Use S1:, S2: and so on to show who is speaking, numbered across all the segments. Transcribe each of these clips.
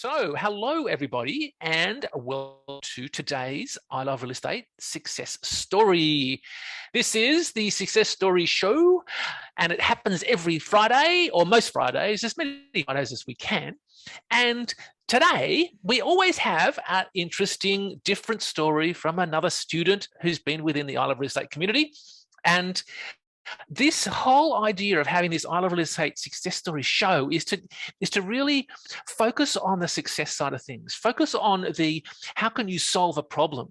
S1: So, hello everybody, and welcome to today's I Love Real Estate Success Story. This is the Success Story Show, and it happens every Friday, or most Fridays, as many Fridays as we can. And today, we always have an interesting, different story from another student who's been within the I Love Real Estate community. And this whole idea of having this I Love Real Estate Success Story show is to really focus on the success side of things, focus on the how can you solve a problem,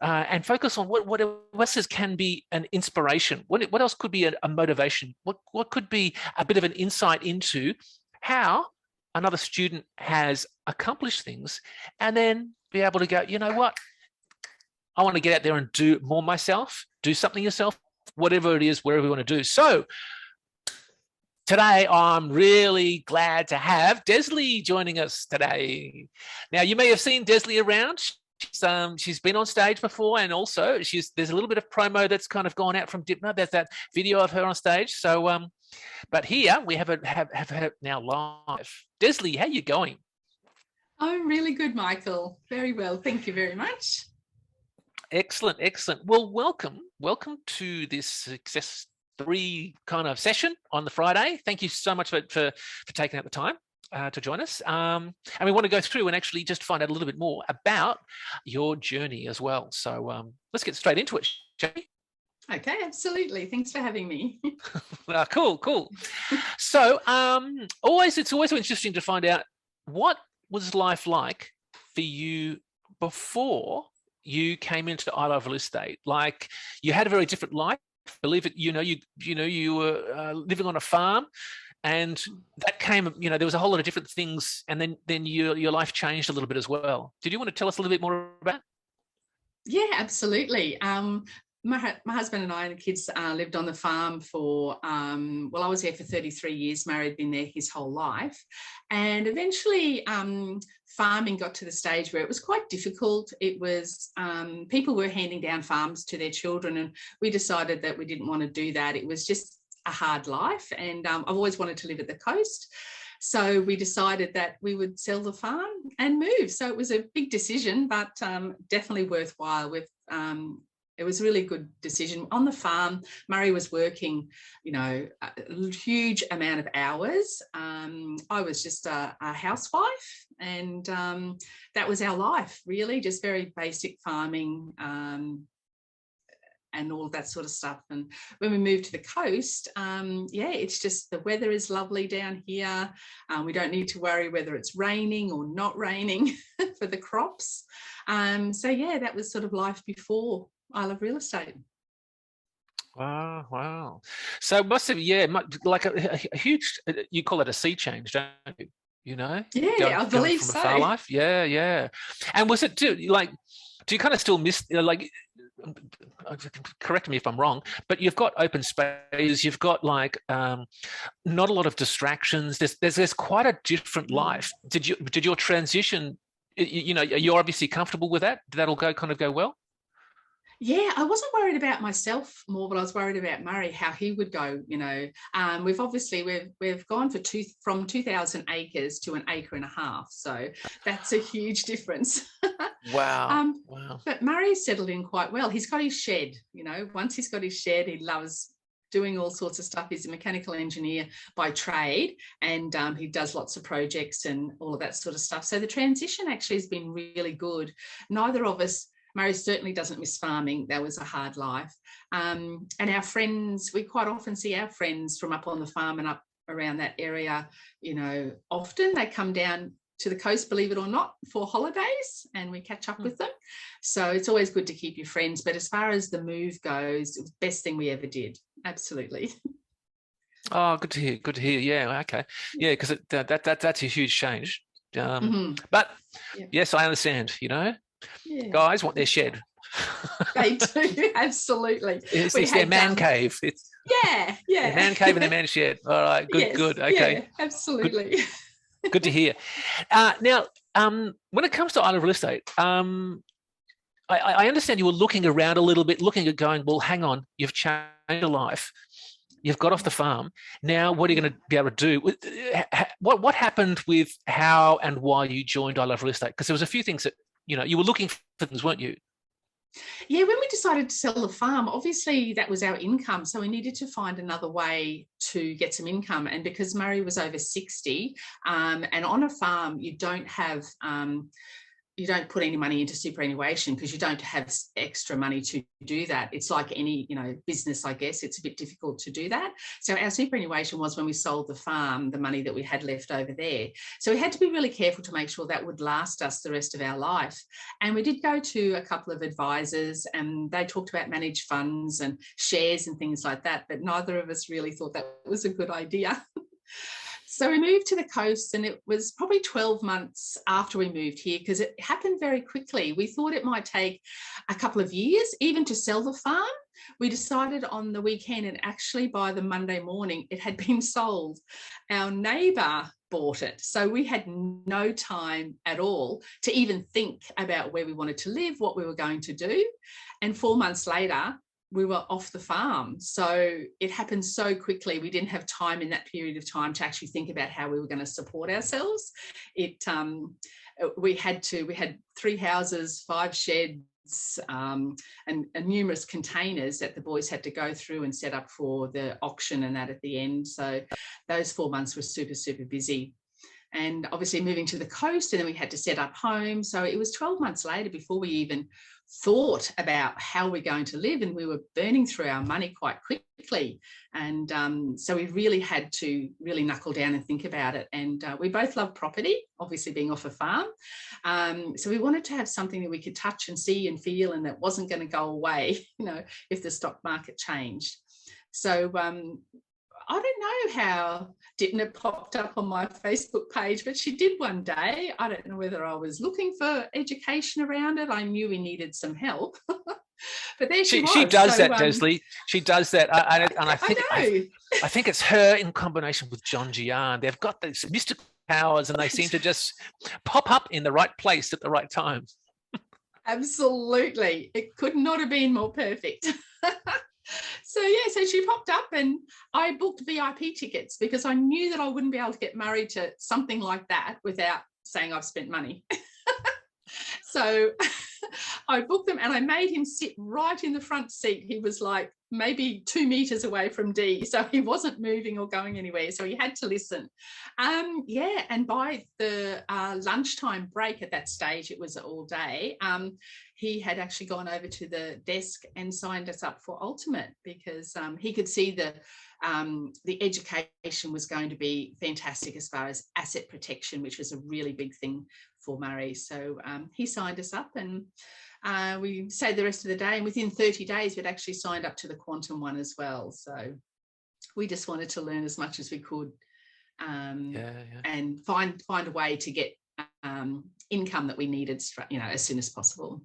S1: and focus on what else can be an inspiration, what else could be a motivation, what could be a bit of an insight into how another student has accomplished things, and then be able to go, you know what, I want to get out there and do more myself, do something yourself, whatever it is, wherever we want to do. So today, I'm really glad to have Desley joining us today. Now, you may have seen Desley around. She's been on stage before, and also there's a little bit of promo that's kind of gone out from Dymphna. There's that video of her on stage. So, but here we have her now live. Desley, how are you going?
S2: I'm really good, Michael. Very well. Thank you very much.
S1: Excellent, excellent. Well, welcome to this Success Story kind of session on the Friday. Thank you so much for taking out the time to join us. And we want to go through and actually just find out a little bit more about your journey as well. So let's get straight into it, shall we?
S2: Okay, absolutely. Thanks for having me.
S1: Cool. So it's always interesting to find out what was life like for you before you came into I Love Real Estate. Like, you had a very different life. Believe it, you were living on a farm, and that came, there was a whole lot of different things, and then your life changed a little bit as well. Did you want to tell us a little bit more about it?
S2: Yeah, absolutely. My husband and I and the kids lived on the farm for, I was there for 33 years, married, been there his whole life. And eventually farming got to the stage where it was quite difficult. It was, people were handing down farms to their children, and we decided that we didn't want to do that. It was just a hard life, and I've always wanted to live at the coast. So we decided that we would sell the farm and move. So it was a big decision, but definitely worthwhile. It was a really good decision. On the farm, Murray was working, a huge amount of hours. I was just a housewife, and that was our life, really, just very basic farming and all of that sort of stuff. And when we moved to the coast, it's just the weather is lovely down here. We don't need to worry whether it's raining or not raining for the crops. That was sort of life before I Love Real Estate.
S1: Wow. So it must have, like a huge, you call it a sea change, don't you?
S2: Yeah, I believe so.
S1: Farm life. Yeah. And was it do you kind of still miss, correct me if I'm wrong, but you've got open space, you've got not a lot of distractions. There's quite a different life. Did your transition, you're obviously comfortable with that? Did that all go well?
S2: Yeah, I wasn't worried about myself more, but I was worried about Murray, how he would go. We've gone from 2,000 acres to an acre and a half, so that's a huge difference.
S1: Wow.
S2: But Murray's settled in quite well. He's got his shed. Once he's got his shed, he loves doing all sorts of stuff. He's a mechanical engineer by trade, and he does lots of projects and all of that sort of stuff. So the transition actually has been really good. Neither of us. Murray certainly doesn't miss farming. That was a hard life. And our friends, we quite often see our friends from up on the farm and up around that area, often they come down to the coast, believe it or not, for holidays, and we catch up with them. So it's always good to keep your friends. But as far as the move goes, it was the best thing we ever did. Absolutely.
S1: Oh, good to hear. Yeah, okay. Yeah, because that's a huge change. But yes, I understand,
S2: Yeah.
S1: Guys want their shed.
S2: They do, absolutely.
S1: It's their man cave.
S2: Yeah.
S1: Their man cave and their man shed. All right, good. Okay.
S2: Yeah, absolutely.
S1: Good to hear. Now, when it comes to I Love Real Estate, I understand you were looking around a little bit, looking at going, well, hang on, you've changed your life. You've got off the farm. Now, what are you going to be able to do? What happened with how and why you joined I Love Real Estate? Because there was a few things that, you were looking for things, weren't you?
S2: Yeah, when we decided to sell the farm, obviously that was our income. So we needed to find another way to get some income. And because Murray was over 60, and on a farm, you don't put any money into superannuation because you don't have extra money to do that. It's like any, business, I guess. It's a bit difficult to do that. So our superannuation was when we sold the farm, the money that we had left over there. So we had to be really careful to make sure that would last us the rest of our life. And we did go to a couple of advisors, and they talked about managed funds and shares and things like that, but neither of us really thought that was a good idea. So we moved to the coast, and it was probably 12 months after we moved here, because it happened very quickly. We thought it might take a couple of years even to sell the farm. We decided on the weekend, and actually by the Monday morning it had been sold. Our neighbour bought it, so we had no time at all to even think about where we wanted to live, what we were going to do. And 4 months later, we were off the farm. So it happened so quickly. We didn't have time in that period of time to actually think about how we were going to support ourselves. We had 3 houses, 5 sheds, and numerous containers that the boys had to go through and set up for the auction and that at the end. So those 4 months were super, super busy. And obviously moving to the coast, and then we had to set up home. So it was 12 months later before we even thought about how we're going to live, and we were burning through our money quite quickly. And so we really had to really knuckle down and think about it. And we both love property, obviously being off a farm. So we wanted to have something that we could touch and see and feel, and that wasn't going to go away, if the stock market changed. So I don't know how Dymphna popped up on my Facebook page, but she did one day. I don't know whether I was looking for education around it. I knew we needed some help. But there she was.
S1: She does that, Desley. She does that. And I think it's her in combination with John Gian. They've got these mystical powers, and they seem to just pop up in the right place at the right time.
S2: Absolutely. It could not have been more perfect. So she popped up, and I booked VIP tickets because I knew that I wouldn't be able to get married to something like that without saying I've spent money. So I booked them, and I made him sit right in the front seat. He was like maybe 2 meters away from Dee, so he wasn't moving or going anywhere, so he had to listen. And by the lunchtime break, at that stage it was all day, he had actually gone over to the desk and signed us up for Ultimate, because he could see the education was going to be fantastic as far as asset protection, which was a really big thing for Murray. So he signed us up, and we stayed the rest of the day, and within 30 days we'd actually signed up to the Quantum one as well. So we just wanted to learn as much as we could, and find a way to get income that we needed, as soon as possible.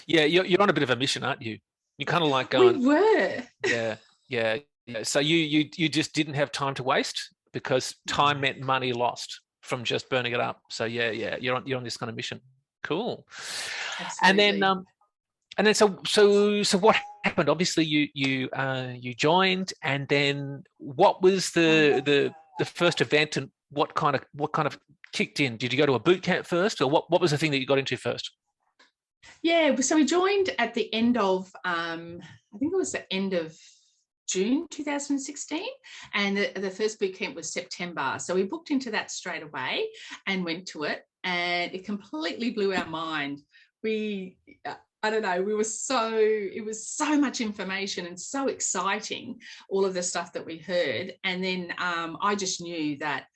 S1: Yeah, you're on a bit of a mission, aren't you? You're kind of like going.
S2: We were.
S1: Yeah. So you just didn't have time to waste, because time meant money lost from just burning it up. So yeah, you're on this kind of mission. Cool. Absolutely. And then so what happened? Obviously you joined, and then what was the first event, and what kind of kicked in? Did you go to a boot camp first, or what was the thing that you got into first?
S2: Yeah, so we joined at the end of I think it was the end of June 2016, and the first boot camp was September. So we booked into that straight away and went to it, and it completely blew our mind. I don't know, it was so much information and so exciting, all of the stuff that we heard. And then I just knew that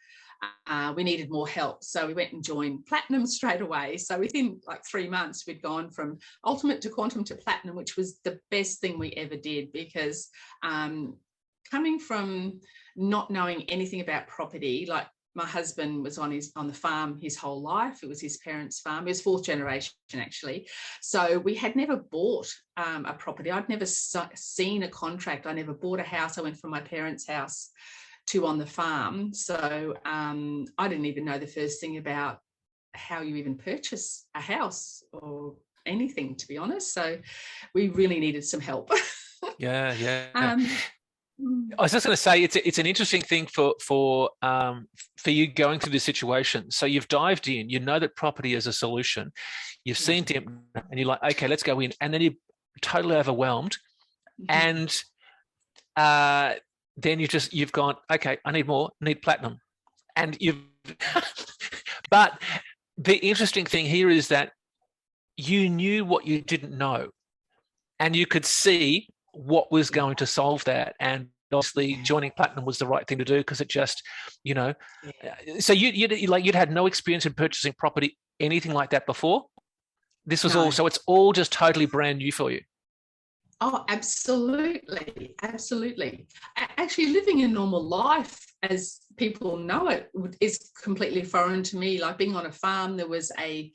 S2: we needed more help. So we went and joined Platinum straight away. So within like 3 months, we'd gone from Ultimate to Quantum to Platinum, which was the best thing we ever did, because coming from not knowing anything about property, like my husband was on the farm his whole life. It was his parents' farm. It was 4th generation, actually. So we had never bought a property. I'd never seen a contract. I never bought a house. I went from my parents' house to on the farm. So I didn't even know the first thing about how you even purchase a house or anything, to be honest. So we really needed some help.
S1: Yeah. I was just going to say it's an interesting thing for you going through this situation. So you've dived in, you know that property is a solution, you've seen Dymphna, and you're like, okay, let's go in, and then you're totally overwhelmed, and then you've gone, okay, I need more, need platinum, and you've. But the interesting thing here is that you knew what you didn't know, and you could see what was going to solve that, and obviously joining platinum was the right thing to do because it just, so you'd had no experience in purchasing property, anything like that before. This was all, so it's all just totally brand new for you.
S2: Oh, absolutely. Absolutely. Actually, living a normal life as people know it is completely foreign to me. Like being on a farm, there was an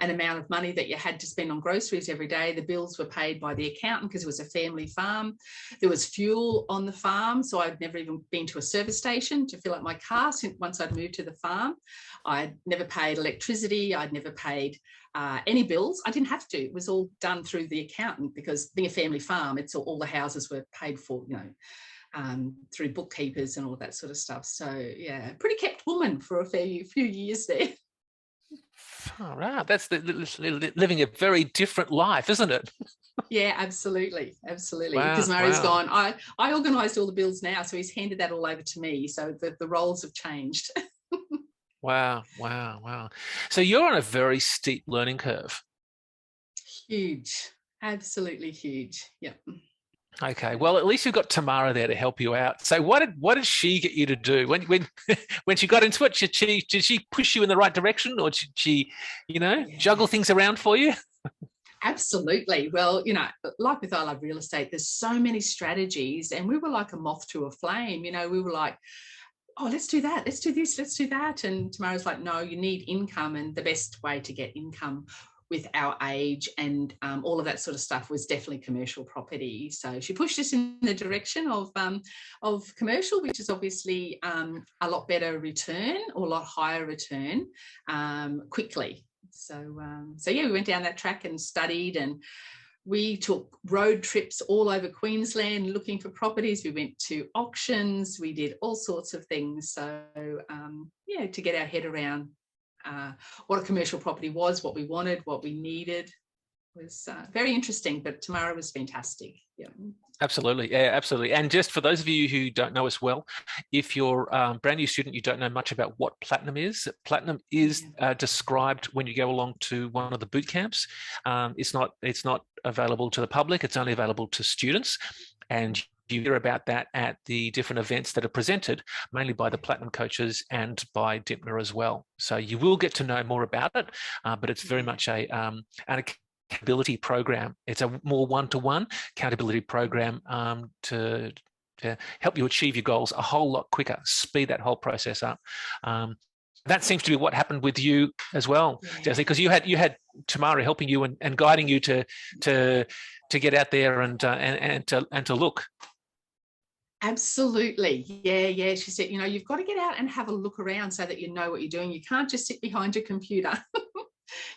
S2: amount of money that you had to spend on groceries every day. The bills were paid by the accountant because it was a family farm. There was fuel on the farm. So I'd never even been to a service station to fill up my car once I'd moved to the farm. I'd never paid electricity. I'd never paid any bills. I didn't have to. It was all done through the accountant because being a family farm, it's all the houses were paid for, through bookkeepers and all of that sort of stuff. So yeah, pretty kept woman for a few years there.
S1: All right, that's living a very different life, isn't it?
S2: Yeah, absolutely. Wow, because Murray's gone, I organised all the bills now, so he's handed that all over to me. So the roles have changed.
S1: Wow. So you're on a very steep learning curve.
S2: Huge. Absolutely huge. Yep.
S1: Okay. Well, at least you've got Tamara there to help you out. So what did she get you to do when she got into it? Did she push you in the right direction, or did she, juggle things around for you?
S2: Absolutely. Well, like with ILRE Real Estate, there's so many strategies, and we were like a moth to a flame. We were like, oh, let's do that, let's do this, let's do that. And Tamara's like, no, you need income, and the best way to get income with our age and all of that sort of stuff was definitely commercial property. So she pushed us in the direction of commercial, which is obviously a lot better return, or a lot higher return quickly. So yeah, we went down that track and studied, and we took road trips all over Queensland looking for properties. We went to auctions. We did all sorts of things. So, to get our head around what a commercial property was, what we wanted, what we needed, was very interesting. But Tamara was fantastic. Yeah.
S1: Absolutely. Yeah, absolutely. And just for those of you who don't know us well, if you're a brand new student, you don't know much about what platinum is. Platinum is described when you go along to one of the boot camps. It's not available to the public. It's only available to students. And you hear about that at the different events that are presented, mainly by the platinum coaches and by Dymphna as well. So you will get to know more about it, but it's very much an accountability program. It's a more one-to-one accountability program to help you achieve your goals a whole lot quicker, speed that whole process up. That seems to be what happened with you as well, Desley, because you had Tamara helping you and guiding you to get out there and to look.
S2: Absolutely. Yeah. She said, you've got to get out and have a look around so that you know what you're doing. You can't just sit behind your computer.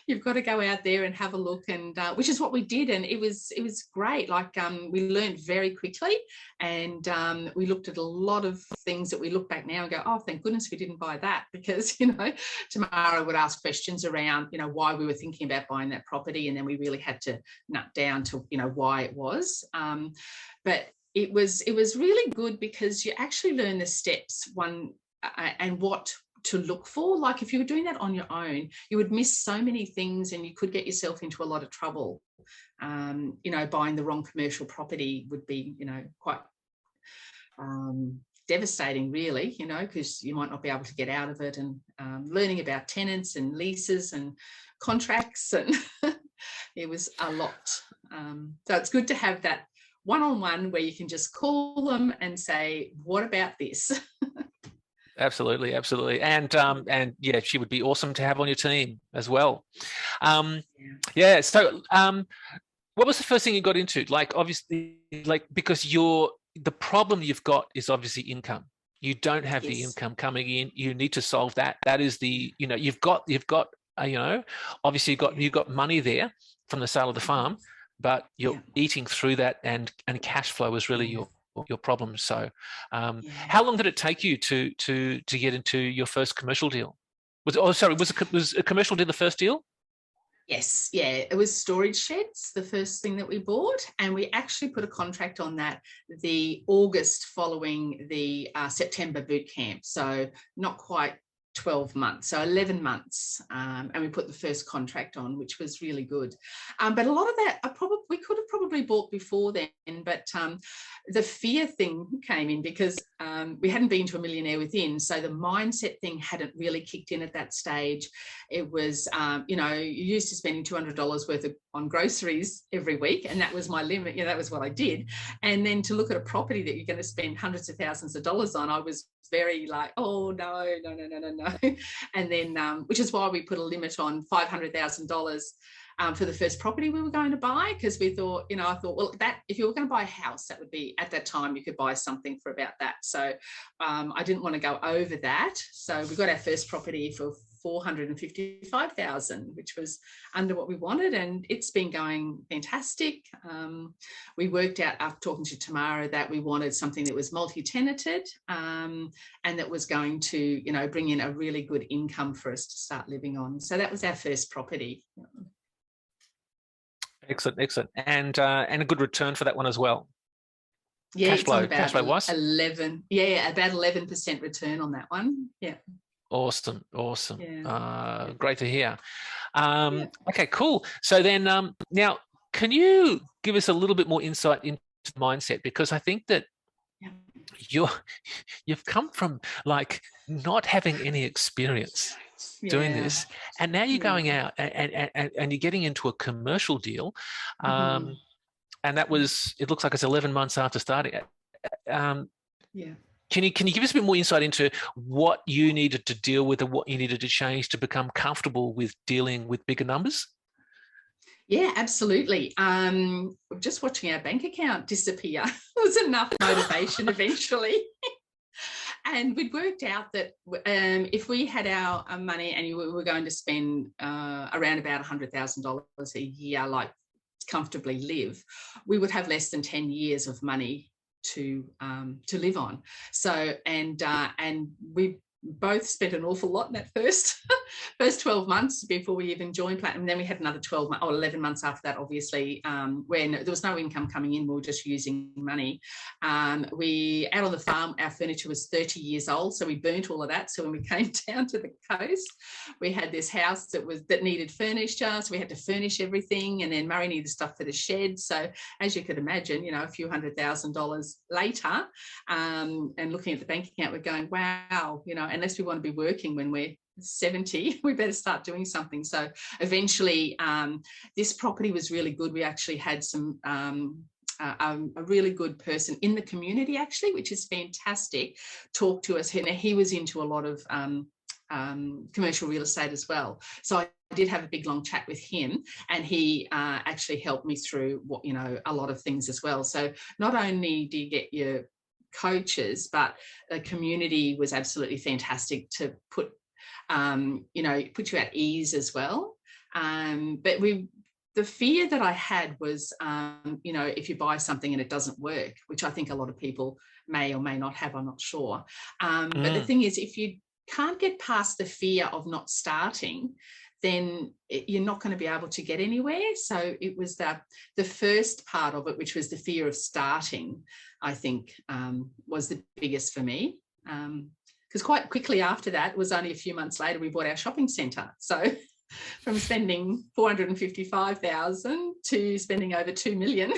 S2: You've got to go out there and have a look, and which is what we did, and it was great. Like we learned very quickly, and we looked at a lot of things that we look back now and go, oh, thank goodness we didn't buy that, because Tamara would ask questions around why we were thinking about buying that property, and then we really had to nut down to why it was. But it was really good because you actually learn the steps and what to look for. Like if you were doing that on your own, you would miss so many things, and you could get yourself into a lot of trouble. Buying the wrong commercial property would be, quite devastating, really, because you might not be able to get out of it, and learning about tenants and leases and contracts, and it was a lot. So it's good to have that one-on-one where you can just call them and say, what about this?
S1: Absolutely. And yeah, she would be awesome to have on your team as well. So what was the first thing you got into? Like, obviously, because the problem you've got is obviously income. You don't have the income coming in. You need to solve that. That is you've got obviously you've got money there from the sale of the farm, but you're eating through that, and cash flow is really your problems. So
S2: Yeah.
S1: how long did it take you to get into your first commercial deal? Was a commercial deal the first deal?
S2: Yes, yeah, it was storage sheds, the first thing that we bought, and we actually put a contract on that the August following the September boot camp, so not quite 12 months, so 11 months, and we put the first contract on, which was really good. But a lot of that we could have probably bought before then, but the fear thing came in because we hadn't been to a millionaire within, so the mindset thing hadn't really kicked in at that stage. It was, you know, you're used to spending $200 worth on groceries every week, and that was my limit. You know, that was what I did. And then to look at a property that you're going to spend hundreds of thousands of dollars on, I was very like, oh no. And then, which is why we put a limit on $500,000 for the first property we were going to buy, because we thought, you know, I thought, well, that if you were going to buy a house, that would be, at that time, you could buy something for about that. So I didn't want to go over that. So we got our first property for $455,000, which was under what we wanted, and it's been going fantastic. We worked out after talking to Tamara that we wanted something that was multi-tenanted and that was going to, you know, bring in a really good income for us to start living on. So that was our first property.
S1: Excellent, and a good return for that one as well.
S2: Yeah,
S1: cash flow wise,
S2: about 11% return on that one. Yeah.
S1: Awesome.
S2: Yeah.
S1: Great to hear. Okay, cool. So then now, can you give us a little bit more insight into the mindset? Because I think that you've come from like not having any experience doing this, and now you're going out and you're getting into a commercial deal, and that was, it looks like it's 11 months after starting it. Can you give us a bit more insight into what you needed to deal with and what you needed to change to become comfortable with dealing with bigger numbers?
S2: Yeah, absolutely. Just watching our bank account disappear was enough motivation eventually. And we'd worked out that if we had our money and we were going to spend around about $100,000 a year, like comfortably live, we would have less than 10 years of money to live on. So and we both spent an awful lot in that first 12 months before we even joined Platinum. And then we had another 11 months after that, obviously, when there was no income coming in, we were just using money. We, out on the farm, our furniture was 30 years old, so we burnt all of that. So when we came down to the coast, we had this house that needed furniture, so we had to furnish everything, and then Murray needed stuff for the shed. So as you could imagine, you know, a few $100,000 later, and looking at the bank account, we're going, wow, you know, unless we want to be working when we're 70, we better start doing something. So eventually this property was really good. We actually had some a really good person in the community, actually, which is fantastic, talk to us. He was into a lot of commercial real estate as well. So I did have a big long chat with him, and he actually helped me through what, you know, a lot of things as well. So not only do you get your coaches, but the community was absolutely fantastic to put you know, put you at ease as well. But the fear that I had was, you know, if you buy something and it doesn't work, which I think a lot of people may or may not have, I'm not sure. But the thing is, if you can't get past the fear of not starting, then you're not going to be able to get anywhere. So it was the first part of it, which was the fear of starting, I think, was the biggest for me. Because quite quickly after that, it was only a few months later, we bought our shopping centre. So from spending $455,000 to spending over $2 million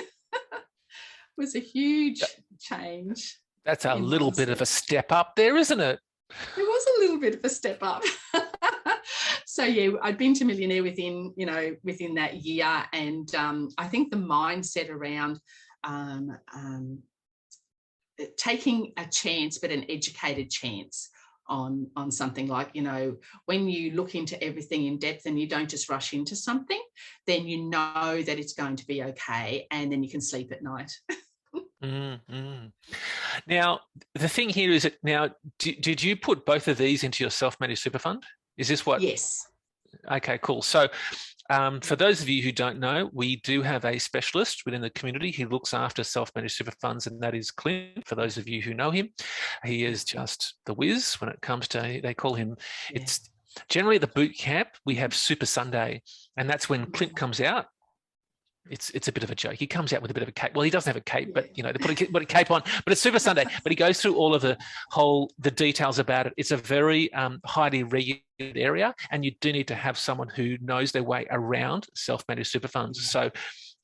S2: was a huge change.
S1: That's a little bit of a step up there, isn't it?
S2: It was a little bit of a step up. So yeah, I'd been to millionaire within that year, and I think the mindset around taking a chance, but an educated chance on something, like, you know, when you look into everything in depth and you don't just rush into something, then you know that it's going to be okay, and then you can sleep at night.
S1: Now, the thing here is that now, did you put both of these into your self-managed super fund? Is this what?
S2: Yes.
S1: Okay, cool. So For those of you who don't know, we do have a specialist within the community who looks after self-managed super funds, and that is Clint. For those of you who know him, he is just the whiz when it comes to, they call him, it's generally at the boot camp, we have Super Sunday, and that's when Clint comes out. It's a bit of a joke. He comes out with a bit of a cape. Well, he doesn't have a cape, but you know, they put a cape on. But it's Super Sunday. But he goes through all of the details about it. It's a very highly regulated area, and you do need to have someone who knows their way around self-managed super funds. So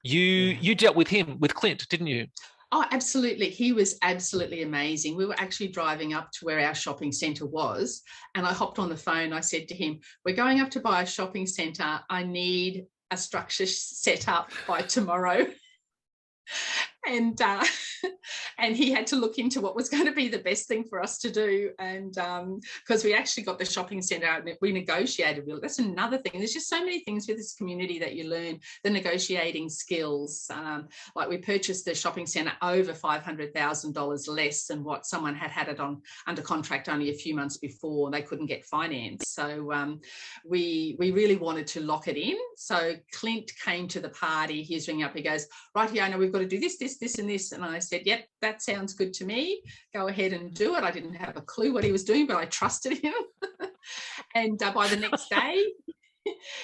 S1: you dealt with him, with Clint, didn't you?
S2: Oh, absolutely. He was absolutely amazing. We were actually driving up to where our shopping centre was, and I hopped on the phone. I said to him, "We're going up to buy a shopping centre. I need a structure set up by tomorrow." And he had to look into what was going to be the best thing for us to do. And because we actually got the shopping centre out and we negotiated. That's another thing. There's just so many things with this community that you learn, the negotiating skills. Like we purchased the shopping centre over $500,000 less than what someone had it on under contract only a few months before. They couldn't get finance. So we really wanted to lock it in. So Clint came to the party. He's ringing up. He goes, "Right, Fiona, we've got to do this, and this." And I said, "Yep, that sounds good to me. Go ahead and do it." I didn't have a clue what he was doing, but I trusted him. And by the next day,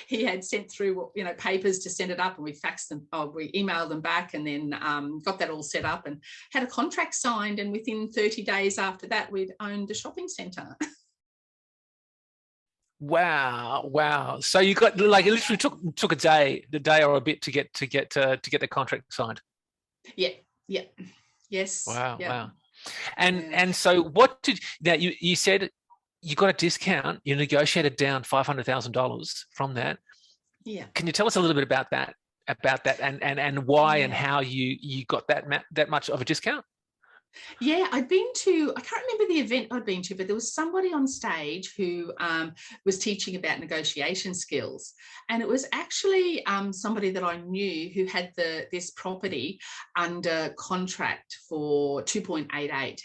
S2: he had sent through, papers to send it up, and we faxed them, we emailed them back, and then got that all set up and had a contract signed. And within 30 days after that, we'd owned the shopping centre.
S1: Wow. So you got, like, it literally took a day or a bit to get the contract signed.
S2: Yeah. Yes.
S1: Wow. And so what did, now you said you got a discount, you negotiated down $500,000 from that.
S2: Yeah.
S1: Can you tell us a little bit about that and why and how you got that much of a discount?
S2: Yeah, I can't remember the event I'd been to, but there was somebody on stage who was teaching about negotiation skills. And it was actually somebody that I knew who had this property under contract for 2.88.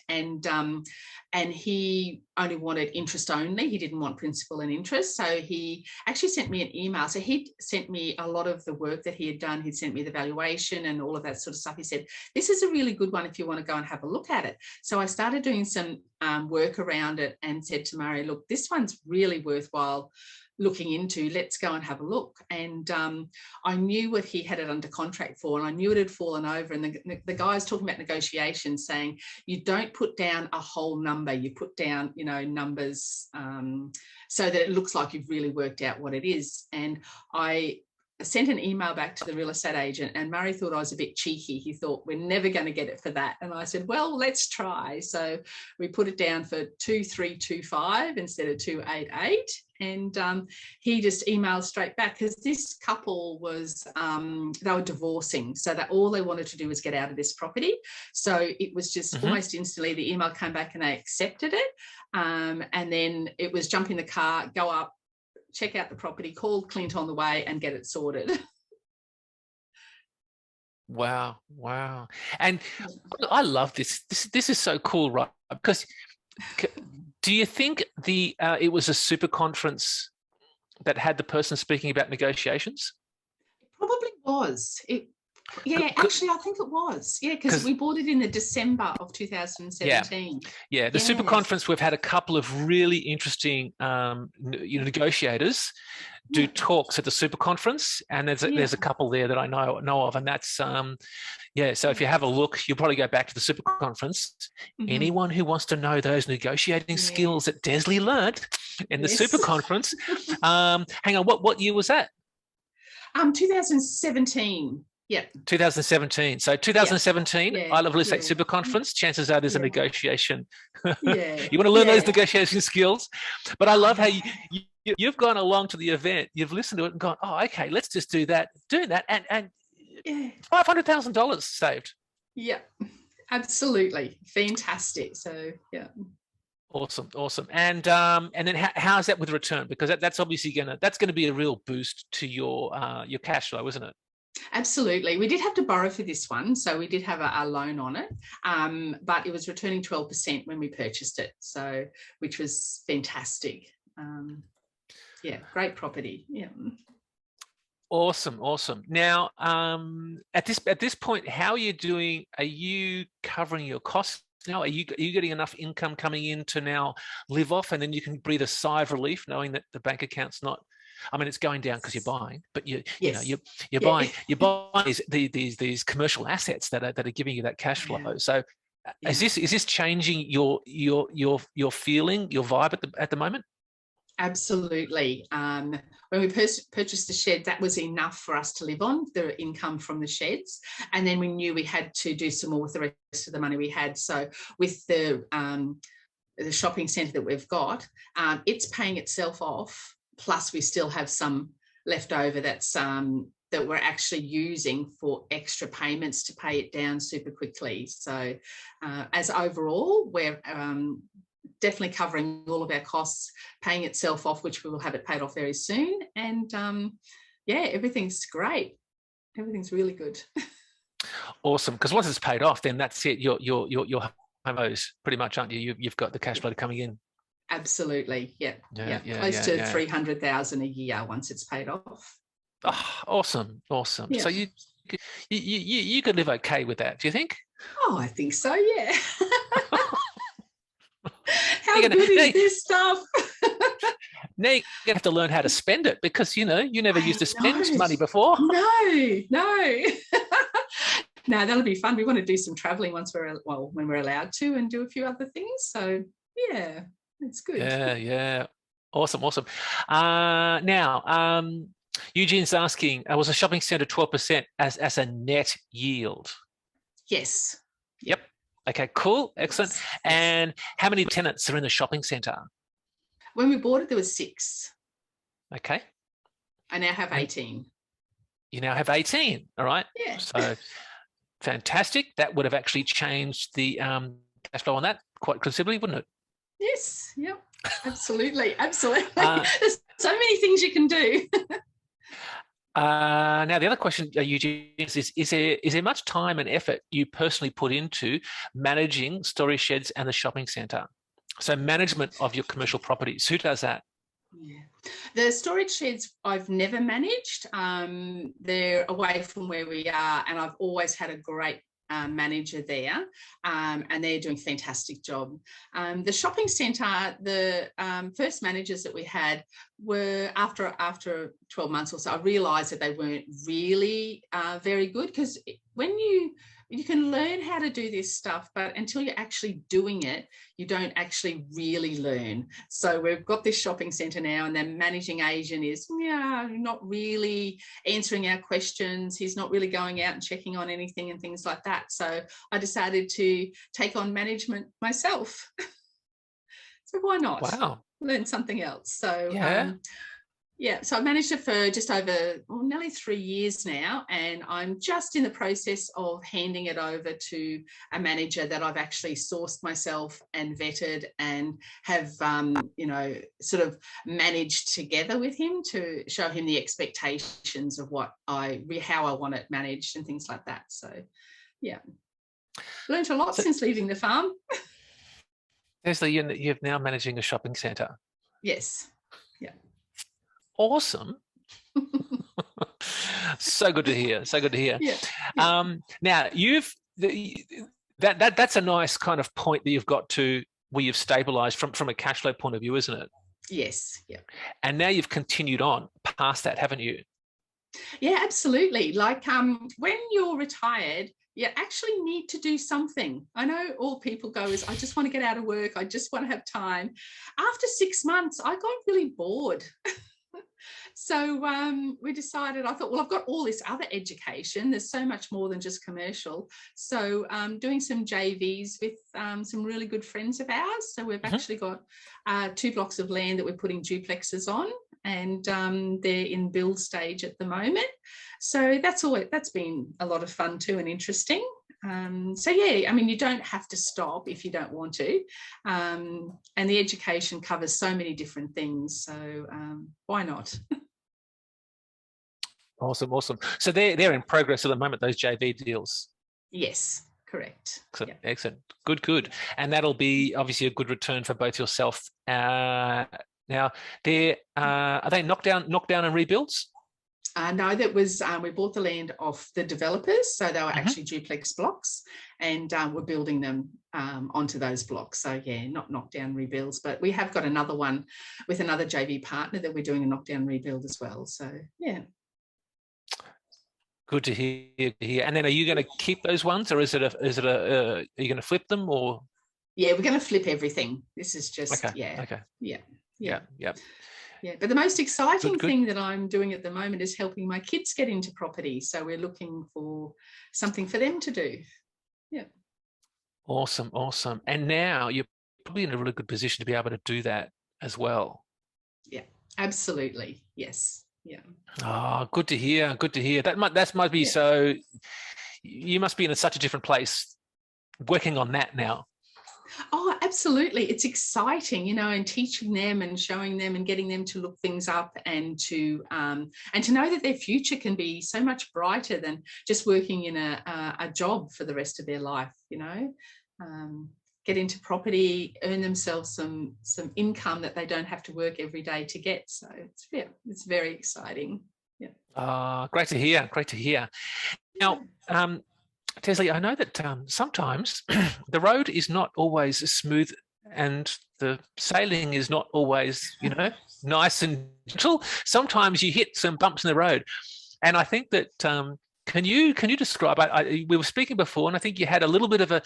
S2: And he only wanted interest only. He didn't want principal and interest. So he actually sent me an email. So he'd sent me a lot of the work that he had done. He'd sent me the valuation and all of that sort of stuff. He said, "This is a really good one if you want to go and have a look at it." So I started doing some work around it and said to Murray, "Look, this one's really worthwhile looking into. Let's go and have a look." And I knew what he had it under contract for, and I knew it had fallen over. And the guys talking about negotiations saying, you don't put down a whole number, you put down, numbers so that it looks like you've really worked out what it is. And I sent an email back to the real estate agent, and Murray thought I was a bit cheeky. He thought, "We're never going to get it for that." And I said, "Well, let's try." So we put it down for 2,325 instead of 288. And he just emailed straight back, because this couple was, they were divorcing. So that all they wanted to do was get out of this property. So it was just almost instantly, the email came back and they accepted it. And then it was jump in the car, go up, check out the property, call Clint on the way and get it sorted.
S1: Wow. And I love this. This is so cool, right? Because do you think it was a super conference that had the person speaking about negotiations?
S2: It probably was. Actually, I think it was. Yeah, because we bought it in the December of 2017.
S1: Yeah. The super conference, we've had a couple of really interesting negotiators do talks at the super conference, and there's a couple there that I know of, and that's so if you have a look, you'll probably go back to the super conference. Anyone who wants to know those negotiating skills that Desley learned in the super conference, hang on, what year was that?
S2: 2017. Yeah.
S1: 2017. So 2017, ILRE Real Estate Super Conference. Chances are there's a negotiation. You want to learn those negotiation skills. But I love how you've gone along to the event, you've listened to it and gone, "Oh, okay, let's just do that, and $500,000 saved." Yeah,
S2: absolutely. Fantastic. So yeah.
S1: Awesome. And then how's that with return? Because that's obviously that's gonna be a real boost to your cash flow, isn't it?
S2: Absolutely. We did have to borrow for this one, so we did have a loan on it, but it was returning 12% when we purchased it, so which was fantastic. Great property. Yeah.
S1: Awesome, awesome. Now, at this point, how are you doing? Are you covering your costs now? Are you getting enough income coming in to now live off, and then you can breathe a sigh of relief knowing that the bank account's not? I mean, it's going down because you're buying, but you're
S2: Yeah.
S1: buying these commercial assets that are giving you that cash flow.
S2: Yeah.
S1: So,
S2: Yeah.
S1: is this changing your feeling, your vibe at the moment?
S2: Absolutely. When we purchased the shed, that was enough for us to live on, the income from the sheds. And then we knew we had to do some more with the rest of the money we had. So with the shopping centre that we've got, it's paying itself off. Plus, we still have some left over that's that we're actually using for extra payments to pay it down super quickly. So as overall, we're definitely covering all of our costs, paying itself off, which we will have it paid off very soon. And yeah, everything's great. Everything's really good.
S1: Awesome. Because once it's paid off, then that's it. You're homos pretty much, aren't you? You've got the cash flow coming in.
S2: Absolutely. Yeah. Close to 300,000 a year once it's paid off.
S1: Oh, awesome. Yeah. So you could live okay with that, do you think?
S2: Oh, I think so. Yeah. How good is this stuff?
S1: Now you're gonna have to learn how to spend it, because you never used to spend money before.
S2: No. No, that'll be fun. We want to do some traveling when we're allowed to, and do a few other things. So yeah, it's good.
S1: Yeah. Awesome. Now, Eugene's asking, was a shopping centre 12% as a net yield?
S2: Yes.
S1: Yep. Okay, cool. Excellent. Yes. And how many tenants are in the shopping centre?
S2: When we bought it, there was 6.
S1: Okay.
S2: I now have 18.
S1: You now have 18. All right.
S2: Yeah.
S1: So fantastic. That would have actually changed the cash flow on that quite considerably, wouldn't it?
S2: Yes. Yep. Absolutely. There's so many things you can do.
S1: Now, the other question, Eugene, is there much time and effort you personally put into managing storage sheds and the shopping centre? So management of your commercial properties, who does that?
S2: Yeah, the storage sheds I've never managed. They're away from where we are, and I've always had a great manager there, and they're doing a fantastic job. The shopping centre, the first managers that we had were after 12 months or so, I realised that they weren't really very good, because when you can learn how to do this stuff, but until you're actually doing it, you don't actually really learn. So we've got this shopping centre now, and then managing agent is not really answering our questions. He's not really going out and checking on anything and things like that. So I decided to take on management myself. So why not?
S1: Wow.
S2: Learn something else. So so I managed it for just over nearly 3 years now, and I'm just in the process of handing it over to a manager that I've actually sourced myself and vetted, and have sort of managed together with him to show him the expectations of how I want it managed and things like that. So yeah, learned a lot since leaving the farm.
S1: Desley, you're now managing a shopping centre.
S2: Yes. Yeah.
S1: Awesome. So good to hear. Yeah. Now that's a nice kind of point that you've got to where you've stabilized from a cash flow point of view, isn't it?
S2: Yes. Yeah.
S1: And now you've continued on past that, haven't you?
S2: Yeah, absolutely. Like when you're retired, you actually need to do something. I know all people go is, I just want to get out of work. I just want to have time. After 6 months, I got really bored. So we decided, I thought, well, I've got all this other education. There's so much more than just commercial. So doing some JVs with some really good friends of ours. So we've actually got 2 blocks of land that we're putting duplexes on, and they're in build stage at the moment. So that's been a lot of fun too, and interesting. So yeah, I mean, you don't have to stop if you don't want to, and the education covers so many different things, so why not?
S1: Awesome. So they're in progress at the moment, those JV deals?
S2: Yes, correct.
S1: Excellent. Good. And that'll be obviously a good return for both yourself. Now, are they knockdown and rebuilds?
S2: No, that was, we bought the land off the developers. So they were actually duplex blocks, and we're building them onto those blocks. So yeah, not knockdown rebuilds, but we have got another one with another JV partner that we're doing a knockdown rebuild as well. So yeah.
S1: Good to hear. And then are you going to keep those ones, or are you going to flip them, or?
S2: Yeah, we're going to flip everything. This is just,
S1: okay.
S2: yeah.
S1: Okay.
S2: Yeah.
S1: Yeah.
S2: Yeah, but the most exciting
S1: good.
S2: thing that I'm doing at the moment is helping my kids get into property. So we're looking for something for them to do. Yeah.
S1: Awesome. And now you're probably in a really good position to be able to do that as well.
S2: Yeah, absolutely. Yes. Yeah.
S1: Oh, good to hear. That might be so. You must be in such a different place working on that now.
S2: Oh, absolutely. It's exciting, you know, and teaching them and showing them and getting them to look things up, and to know that their future can be so much brighter than just working in a job for the rest of their life, you know. Get into property, earn themselves some income that they don't have to work every day to get. So it's very exciting. Yeah.
S1: Great to hear. Now, Desley, I know that sometimes the road is not always smooth, and the sailing is not always, nice and gentle. Sometimes you hit some bumps in the road, and I think that can you describe? We were speaking before, and I think you had a little bit of a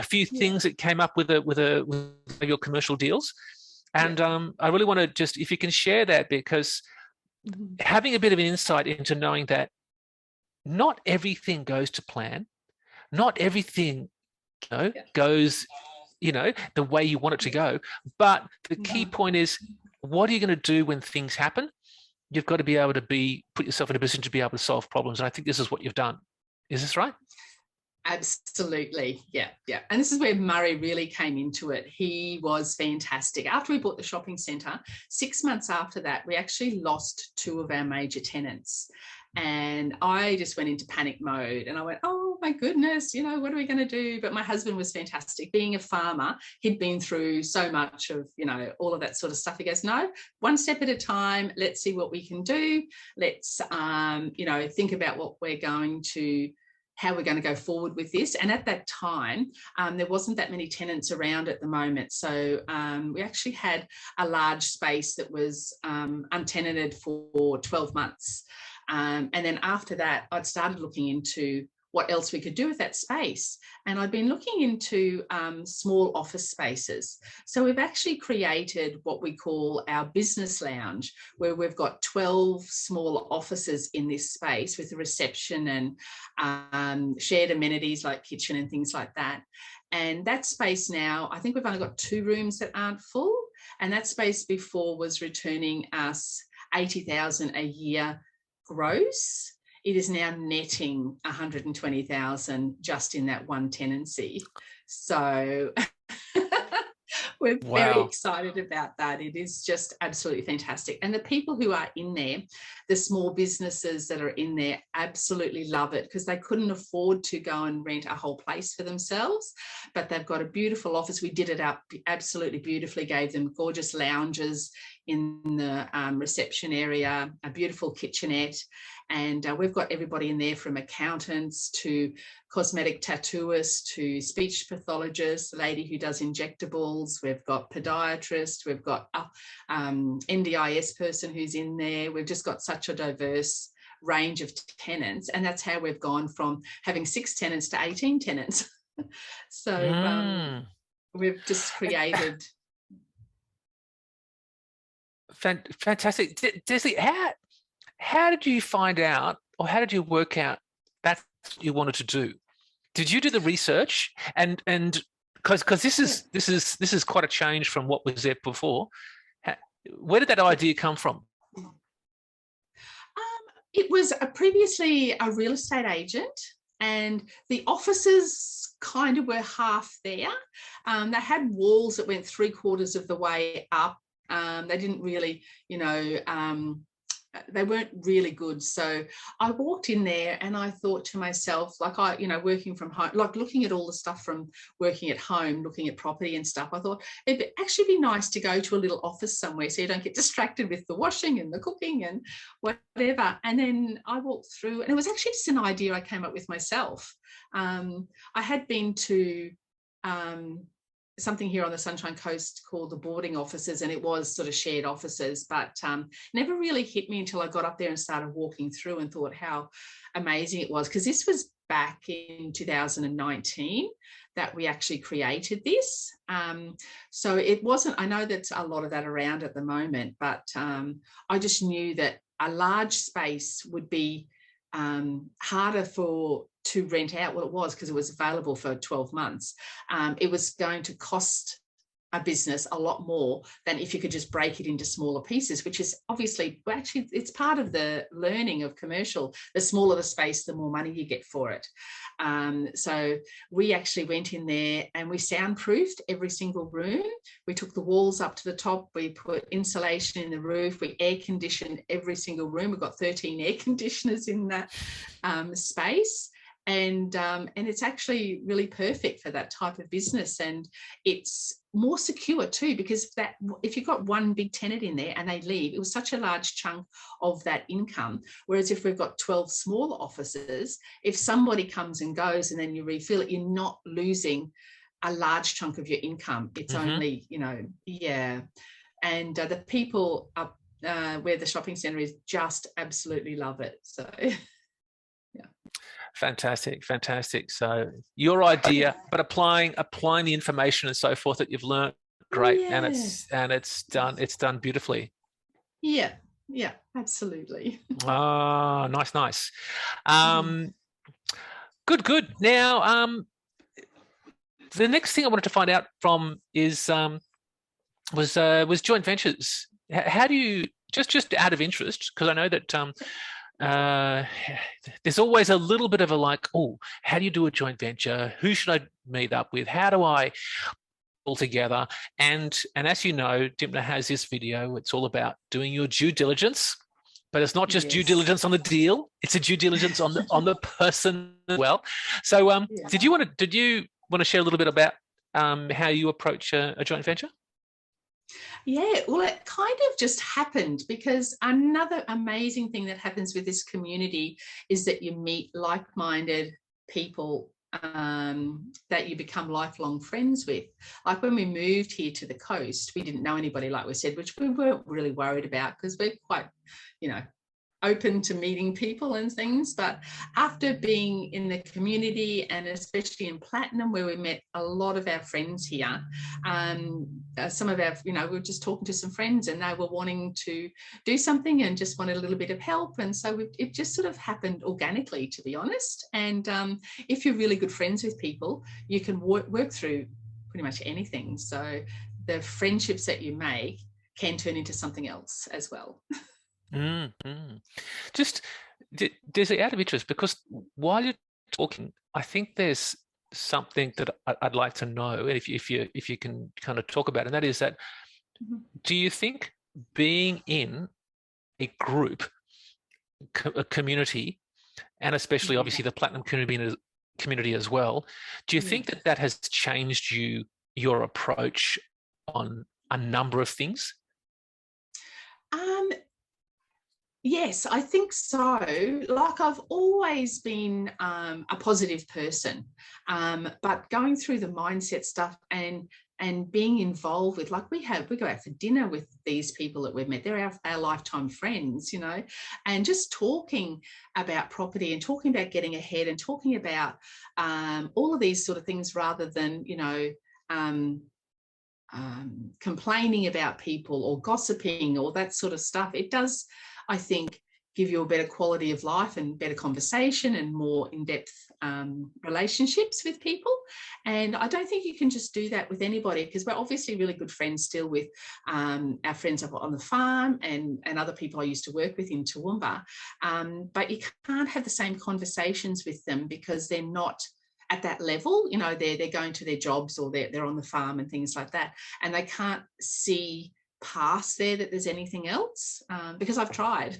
S1: few things that came up with your commercial deals, and I really want to just, if you can share that, because having a bit of an insight into knowing that not everything goes to plan. Not everything goes, the way you want it to go. But the key point is, what are you going to do when things happen? You've got to be able to put yourself in a position to be able to solve problems. And I think this is what you've done. Is this right?
S2: Absolutely. Yeah. And this is where Murray really came into it. He was fantastic. After we bought the shopping centre, 6 months after that, we actually lost 2 of our major tenants. And I just went into panic mode, and I went, oh my goodness, what are we going to do? But my husband was fantastic. Being a farmer, he'd been through so much of, all of that sort of stuff. He goes, no, one step at a time. Let's see what we can do. Let's, think about how we're going to go forward with this. And at that time, there wasn't that many tenants around at the moment. So we actually had a large space that was untenanted for 12 months. And then after that, I'd started looking into what else we could do with that space. And I'd been looking into small office spaces. So we've actually created what we call our business lounge, where we've got 12 small offices in this space with a reception and shared amenities like kitchen and things like that. And that space now, I think we've only got 2 rooms that aren't full. And that space before was returning us $80,000 a year gross. It is now netting 120,000 just in that one tenancy. So we're very excited about that. It is just absolutely fantastic. And the people who are in there, the small businesses that are in there, absolutely love it, because they couldn't afford to go and rent a whole place for themselves. But they've got a beautiful office. We did it up absolutely beautifully, gave them gorgeous lounges in the reception area, a beautiful kitchenette. And we've got everybody in there, from accountants to cosmetic tattooists to speech pathologists, a lady who does injectables. We've got podiatrist. We've got NDIS person who's in there. We've just got such a diverse range of tenants. And that's how we've gone from having 6 tenants to 18 tenants. So we've just created...
S1: Fantastic. Desley, how did you find out, or how did you work out that's what you wanted to do? Did you do the research? And because this is quite a change from what was there before. Where did that idea come from?
S2: It was previously a real estate agent, and the offices kind of were half there. They had walls that went 3/4 of the way up. They didn't really, they weren't really good. So I walked in there and I thought to myself, like, working from home, like looking at all the stuff from working at home, looking at property and stuff, I thought it'd actually be nice to go to a little office somewhere so you don't get distracted with the washing and the cooking and whatever. And then I walked through, and it was actually just an idea I came up with myself. I had been to something here on the Sunshine Coast called the boarding offices, and it was sort of shared offices, but never really hit me until I got up there and started walking through and thought how amazing it was, because this was back in 2019 that we actually created this. So it wasn't, I know that's a lot of that around at the moment, but I just knew that a large space would be harder to rent out. Well, it was, because it was available for 12 months. It was going to cost a business a lot more than if you could just break it into smaller pieces, which is obviously, well, actually, it's part of the learning of commercial. The smaller the space, the more money you get for it. So we actually went in there and we soundproofed every single room. We took the walls up to the top. We put insulation in the roof. We air conditioned every single room. We've got 13 air conditioners in that space. And it's actually really perfect for that type of business, and it's more secure too, because if you've got one big tenant in there and they leave, it was such a large chunk of that income. Whereas if we've got 12 smaller offices, if somebody comes and goes and then you refill it, you're not losing a large chunk of your income. It's only, and the people up where the shopping centre is just absolutely love it. So
S1: Fantastic. So your idea, but applying the information and so forth that you've learned, great. Yeah. And it's done beautifully.
S2: Yeah, absolutely.
S1: Oh, nice. Good. Now, the next thing I wanted to find out from is was joint ventures. How do you, just out of interest, because I know that there's always a little bit of a like, oh, how do you do a joint venture? Who should I meet up with? How do I pull together? And as you know, Dymphna has this video. It's all about doing your due diligence, but it's not just due diligence on the deal. It's a due diligence on the person as well. So, did you want to share a little bit about how you approach a joint venture?
S2: Yeah, well, it kind of just happened, because another amazing thing that happens with this community is that you meet like-minded people that you become lifelong friends with. Like when we moved here to the coast, we didn't know anybody, like we said, which we weren't really worried about, because we're quite, open to meeting people and things. But after being in the community, and especially in Platinum, where we met a lot of our friends here, some of our, we were just talking to some friends and they were wanting to do something and just wanted a little bit of help. And so it just sort of happened organically, to be honest. And if you're really good friends with people, you can work through pretty much anything. So the friendships that you make can turn into something else as well.
S1: Just, Desley, out of interest, because while you're talking, I think there's something that I'd like to know, and if you can kind of talk about it, and that is that, do you think being in a group, a community, and especially obviously the Platinum community as well, do you think that has changed your approach on a number of things?
S2: Yes, I think so. Like, I've always been a positive person, but going through the mindset stuff and being involved with, like, we go out for dinner with these people that we've met. They're our lifetime friends, and just talking about property and talking about getting ahead and talking about all of these sort of things, rather than, complaining about people or gossiping or that sort of stuff. It does, I think, give you a better quality of life and better conversation and more in-depth relationships with people. And I don't think you can just do that with anybody, because we're obviously really good friends still with our friends up on the farm and other people I used to work with in Toowoomba. But you can't have the same conversations with them because they're not at that level. They're going to their jobs, or they're on the farm and things like that, and they can't see past there that there's anything else, because I've tried.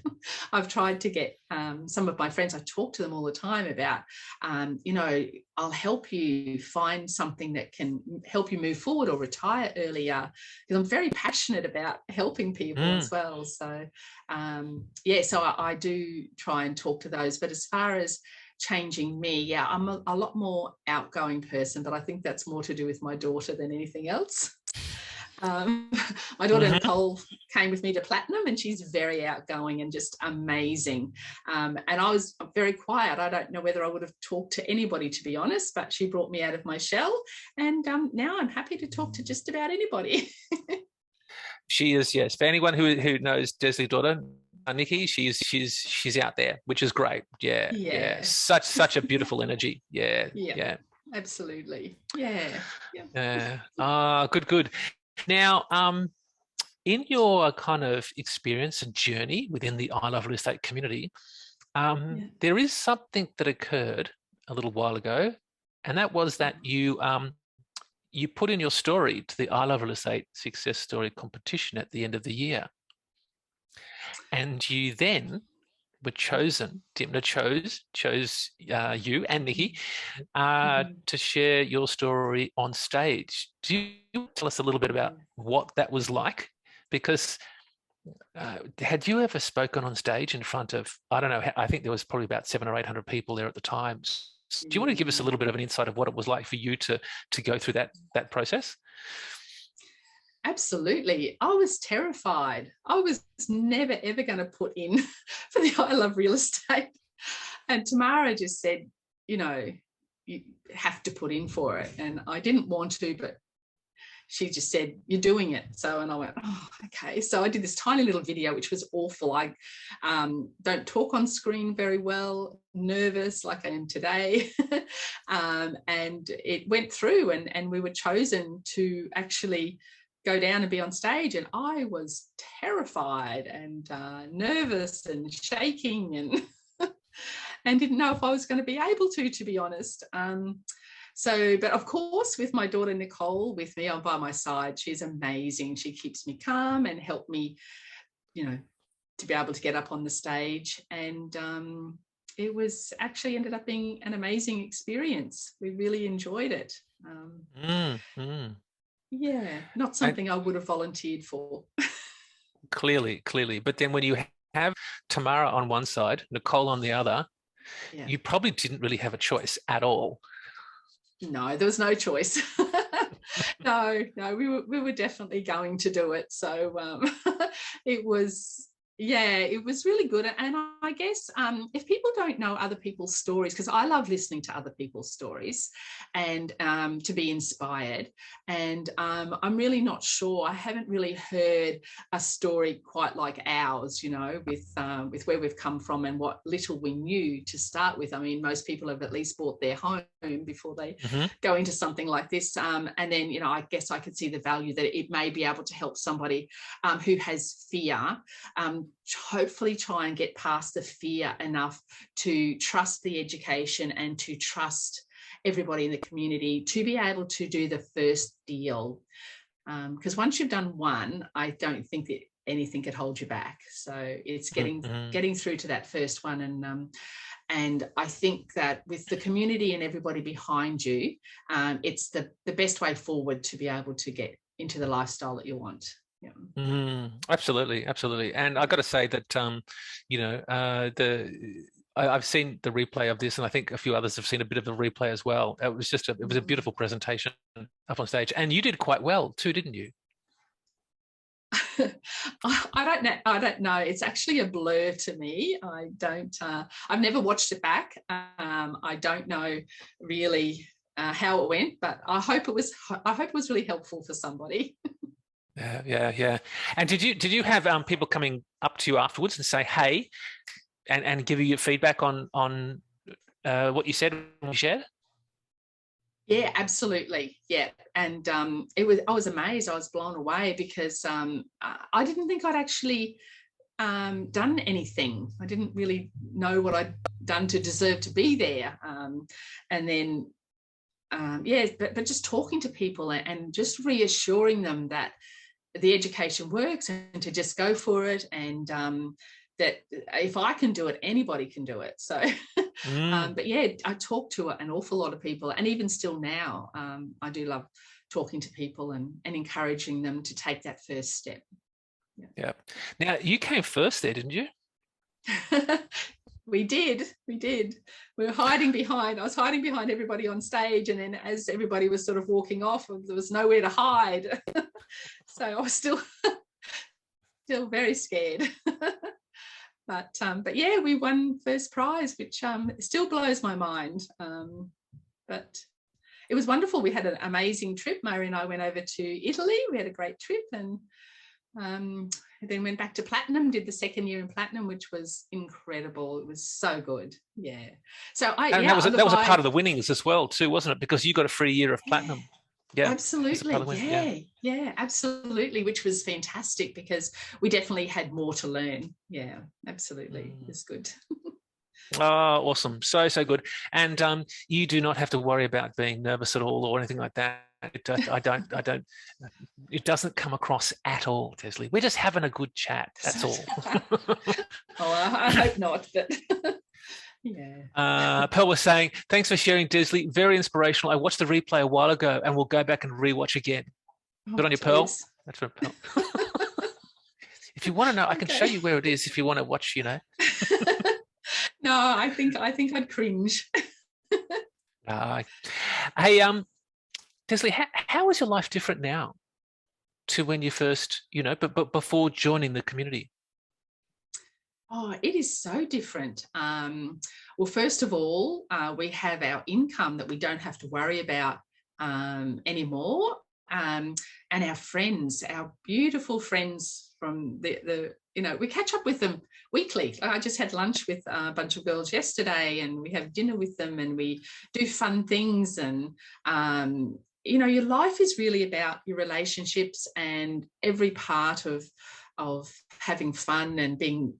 S2: I've tried to get some of my friends, I talk to them all the time about, you know, I'll help you find something that can help you move forward or retire earlier, because I'm very passionate about helping people as well. So, yeah, so I do try and talk to those. But as far as changing me, yeah, I'm a lot more outgoing person, but I think that's more to do with my daughter than anything else. My daughter Nicole came with me to Platinum, and she's very outgoing and just amazing. And I was very quiet. I don't know whether I would have talked to anybody, to be honest, but she brought me out of my shell. And now I'm happy to talk to just about anybody.
S1: She is, yes. For anyone who knows Desley's daughter, Nikki, she's out there, which is great. Yeah. Such a beautiful energy. Yeah.
S2: Absolutely. Yeah.
S1: Good. Now, in your kind of experience and journey within the I Love Real Estate community, there is something that occurred a little while ago, and that was that you put in your story to the I Love Real Estate Success Story competition at the end of the year, and you then were chosen. Dymphna chose you and Nikki to share your story on stage. Do you tell us a little bit about what that was like? Because had you ever spoken on stage in front of, I don't know, I think there was probably about 700 or 800 people there at the time. Do you want to give us a little bit of an insight of what it was like for you to go through that process?
S2: Absolutely. I was terrified. I was never, ever going to put in for the I Love Real Estate. And Tamara just said, you know, you have to put in for it. And I didn't want to, but she just said, you're doing it. So, and I went, oh, okay. So I did this tiny little video, which was awful. I don't talk on screen very well, nervous like I am today. And it went through, and we were chosen to actually go down and be on stage, and I was terrified and nervous and shaking and and didn't know if I was going to be able to be honest. But of course, with my daughter Nicole with me, I'm by my side. She's amazing. She keeps me calm and helped me, you know, to be able to get up on the stage. And it was actually ended up being an amazing experience. We really enjoyed it. Yeah, not something I would have volunteered for.
S1: Clearly. But then when you have Tamara on one side, Nicole on the other, you probably didn't really have a choice at all.
S2: No, there was no choice. No, we were definitely going to do it. So it was really good. And I guess if people don't know other people's stories, because I love listening to other people's stories and to be inspired. And I'm really not sure. I haven't really heard a story quite like ours, you know, with where we've come from and what little we knew to start with. I mean, most people have at least bought their home before they go into something like this. And then, you know, I guess I could see the value that it may be able to help somebody who has fear, hopefully try and get past the fear enough to trust the education and to trust everybody in the community to be able to do the first deal. Because once you've done one, I don't think that anything could hold you back. So it's getting through to that first one. And I think that with the community and everybody behind you, it's the best way forward to be able to get into the lifestyle that you want. Yeah.
S1: Absolutely. And I got to say that, you know, I've seen the replay of this, and I think a few others have seen a bit of the replay as well. It was just it was a beautiful presentation up on stage, and you did quite well too, didn't you?
S2: I don't know. It's actually a blur to me. I've never watched it back. I don't know really how it went, but I hope it was really helpful for somebody.
S1: Yeah. And did you have people coming up to you afterwards and say, hey, and give you your feedback on what you said when you shared?
S2: Yeah, absolutely. Yeah. And I was amazed. I was blown away because I didn't think I'd actually done anything. I didn't really know what I'd done to deserve to be there. And then, but just talking to people and just reassuring them that the education works and to just go for it, and that if I can do it, anybody can do it. So, but yeah, I talk to an awful lot of people, and even still now, I do love talking to people and encouraging them to take that first step.
S1: Yeah. Now, you came first there, didn't you?
S2: We did. We were hiding behind. I was hiding behind everybody on stage, and then as everybody was sort of walking off, there was nowhere to hide. So I was still very scared. But yeah, we won first prize, which still blows my mind. But it was wonderful. We had an amazing trip. Mary and I went over to Italy. We had a great trip, and then went back to platinum, did the second year in platinum, which was incredible. It was so good. Yeah. So
S1: that was a part of the winnings as well too, wasn't it? Because you got a free year of platinum. Yeah,
S2: absolutely. Yeah, absolutely, which was fantastic because we definitely had more to learn. Yeah, absolutely. It was good.
S1: Oh, awesome. So good. And you do not have to worry about being nervous at all or anything like that. I don't, it doesn't come across at all, Desley. We're just having a good chat. That's all.
S2: I hope not, but yeah.
S1: Pearl was saying, thanks for sharing, Desley. Very inspirational. I watched the replay a while ago and we'll go back and rewatch again. Good on you, Pearl. That's from Pearl. If you want to know, I can show you where it is if you want to watch,
S2: No, I think I'd cringe.
S1: Hey, Desley, how is your life different now to when you first, but before joining the community?
S2: Oh, it is so different. Well, first of all, we have our income that we don't have to worry about anymore. And our friends, our beautiful friends from we catch up with them weekly. I just had lunch with a bunch of girls yesterday, and we have dinner with them, and we do fun things. And your life is really about your relationships and every part of having fun and being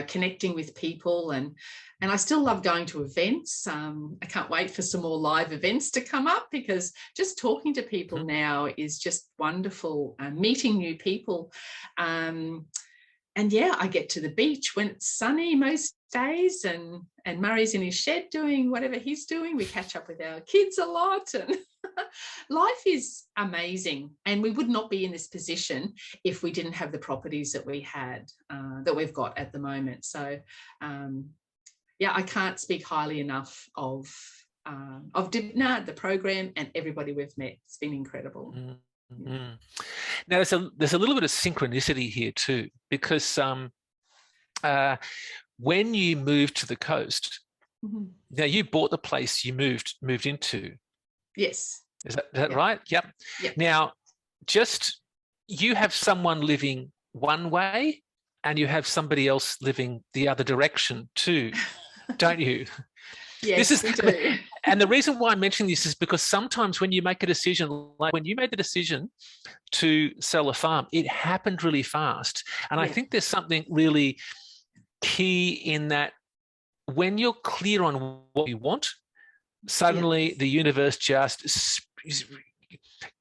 S2: connecting with people, and I still love going to events. I can't wait for some more live events to come up, because just talking to people now is just wonderful, meeting new people. And yeah, I get to the beach when it's sunny most days, and Murray's in his shed doing whatever he's doing. We catch up with our kids a lot, and life is amazing. And we would not be in this position if we didn't have the properties that we had, that we've got at the moment. So yeah, I can't speak highly enough of Dymphna, the program, and everybody we've met. It's been incredible.
S1: Now there's a little bit of synchronicity here too, because when you moved to the coast, now you bought the place you moved into.
S2: Yes.
S1: Is that right? Yep. Now, you have someone living one way and you have somebody else living the other direction too, don't you?
S2: Yes, we do.
S1: And the reason why I'm mentioning this is because sometimes when you make a decision, like when you made the decision to sell a farm, it happened really fast. And I think there's something really key in that when you're clear on what you want, suddenly the universe just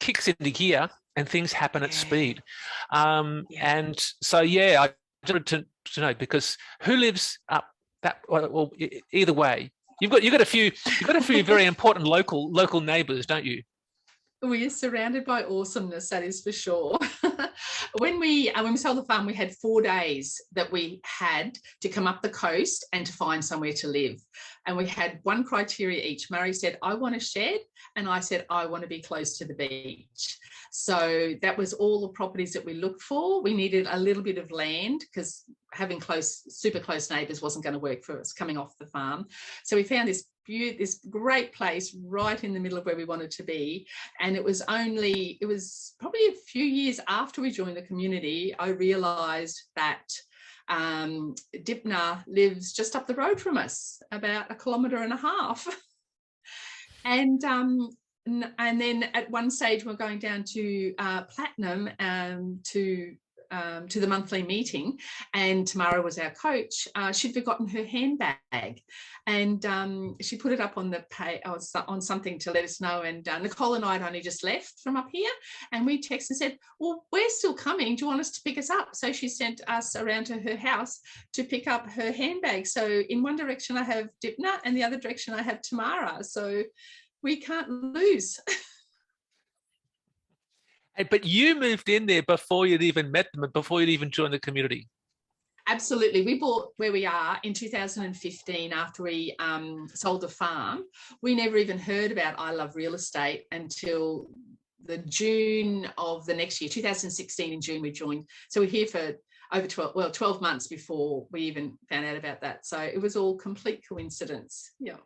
S1: kicks into gear and things happen at speed. And so, I wanted to know, because who lives up that, well, either way, you've got a few very important local neighbours, don't you?
S2: We are surrounded by awesomeness, that is for sure. When we sold the farm, we had 4 days that we had to come up the coast and to find somewhere to live. And we had one criteria each. Murray said, I want a shed. And I said, I want to be close to the beach. So that was all the properties that we looked for. We needed a little bit of land because having super close neighbours wasn't going to work for us coming off the farm. So we found this great place right in the middle of where we wanted to be. And it was probably a few years after we joined the community, I realised that Dymphna lives just up the road from us, about 1.5 kilometres. And then at one stage we're going down to Platinum to to the monthly meeting, and Tamara was our coach. She'd forgotten her handbag, and she put it up on the on something to let us know. And Nicole and I had only just left from up here, and we texted and said, "Well, we're still coming. Do you want us to pick us up?" So she sent us around to her house to pick up her handbag. So in one direction I have Dymphna, and the other direction I have Tamara. So we can't lose.
S1: But you moved in there before you'd even met them and before you'd even joined the community.
S2: Absolutely. We bought where we are in 2015 after we sold the farm. We never even heard about I Love Real Estate until the June of the next year, 2016 in June we joined. So we're here for over 12 months before we even found out about that. So it was all complete coincidence. Yeah.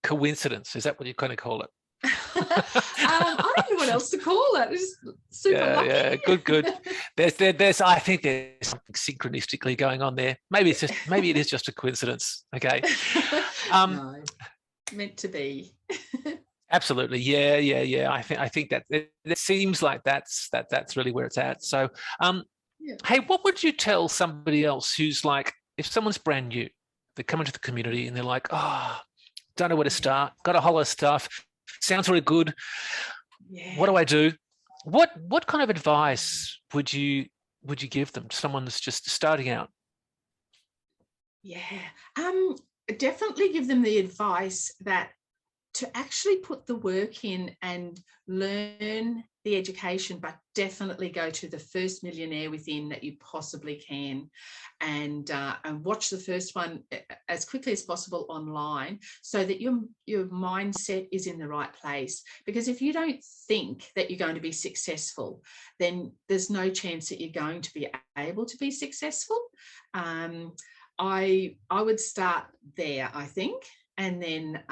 S1: Coincidence, is that what you kind of call it?
S2: I don't know what else to call it. It's just super lucky.
S1: Yeah, good. There's I think there's something synchronistically going on there. Maybe it is just a coincidence. Okay.
S2: No, meant to be.
S1: Absolutely. Yeah. I think that it seems like that's really where it's at. So hey, what would you tell somebody else who's like, if someone's brand new, they come into the community and they're like, oh, don't know where to start, got a whole lot of stuff, sounds really good. Yeah. What do I do? What kind of advice would you give them to someone that's just starting out?
S2: Yeah, definitely give them the advice that to actually put the work in and learn the education, but definitely go to the first millionaire within that you possibly can, and watch the first one as quickly as possible online, so that your mindset is in the right place. Because if you don't think that you're going to be successful, then there's no chance that you're going to be able to be successful. I would start there, I think. And then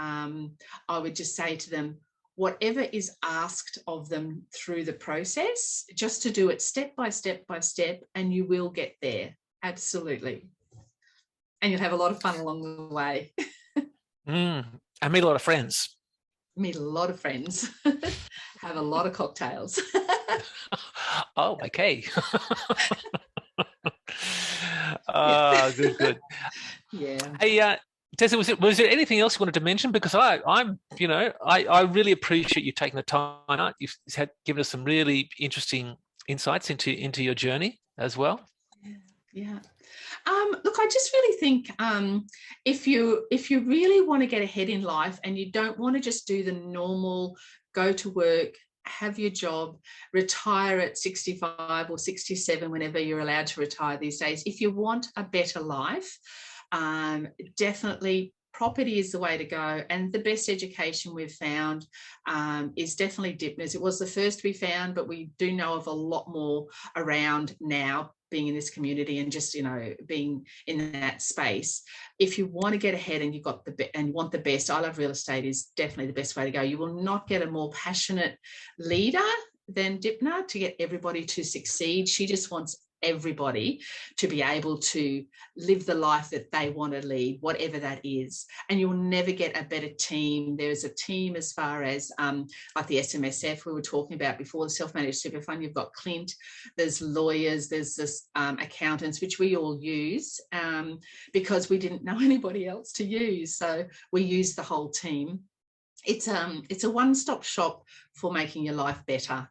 S2: I would just say to them, whatever is asked of them through the process, just to do it step by step by step, and you will get there. Absolutely. And you'll have a lot of fun along the way.
S1: I meet a lot of friends.
S2: Meet a lot of friends. Have a lot of cocktails.
S1: Oh, okay. Good.
S2: Yeah.
S1: Hey, Desley, was there anything else you wanted to mention? Because I really appreciate you taking the time out. You've given us some really interesting insights into your journey as well.
S2: Yeah. Look, I just really think if you really want to get ahead in life and you don't want to just do the normal go to work, have your job, retire at 65 or 67, whenever you're allowed to retire these days. If you want a better life, definitely property is the way to go. And the best education we've found is definitely Dymphna's. It was the first we found, but we do know of a lot more around now, being in this community and just, being in that space. If you want to get ahead and you want the best, I Love Real Estate is definitely the best way to go. You will not get a more passionate leader than Dymphna to get everybody to succeed. She just wants everybody to be able to live the life that they want to lead, whatever that is. And you'll never get a better team. There's a team as far as like the SMSF we were talking about before, the self-managed super fund. You've got Clint, there's lawyers, there's this accountants, which we all use because we didn't know anybody else to use. So we use the whole team. It's a one-stop shop for making your life better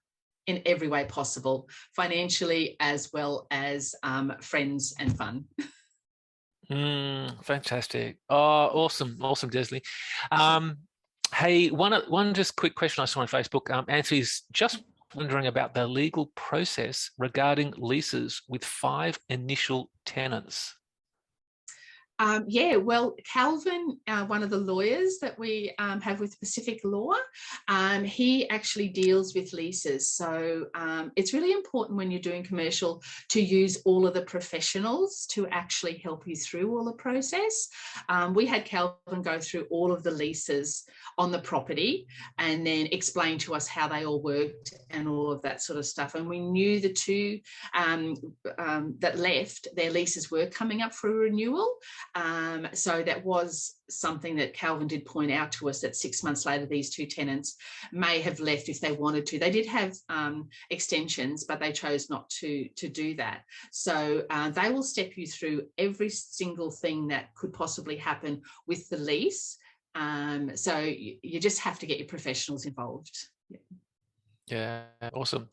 S2: in every way possible, financially as well as friends and fun.
S1: Fantastic. Oh, awesome, Desley. Hey, one just quick question I saw on Facebook. Anthony's just wondering about the legal process regarding leases with 5 initial tenants.
S2: Well, Calvin, one of the lawyers that we have with Pacific Law, he actually deals with leases. So it's really important when you're doing commercial to use all of the professionals to actually help you through all the process. We had Calvin go through all of the leases on the property and then explain to us how they all worked and all of that sort of stuff. And we knew the two that left, their leases were coming up for a renewal. So that was something that Calvin did point out to us, that 6 months later, these two tenants may have left if they wanted to. They did have extensions, but they chose not to do that. So they will step you through every single thing that could possibly happen with the lease. So you just have to get your professionals involved.
S1: Yeah, awesome.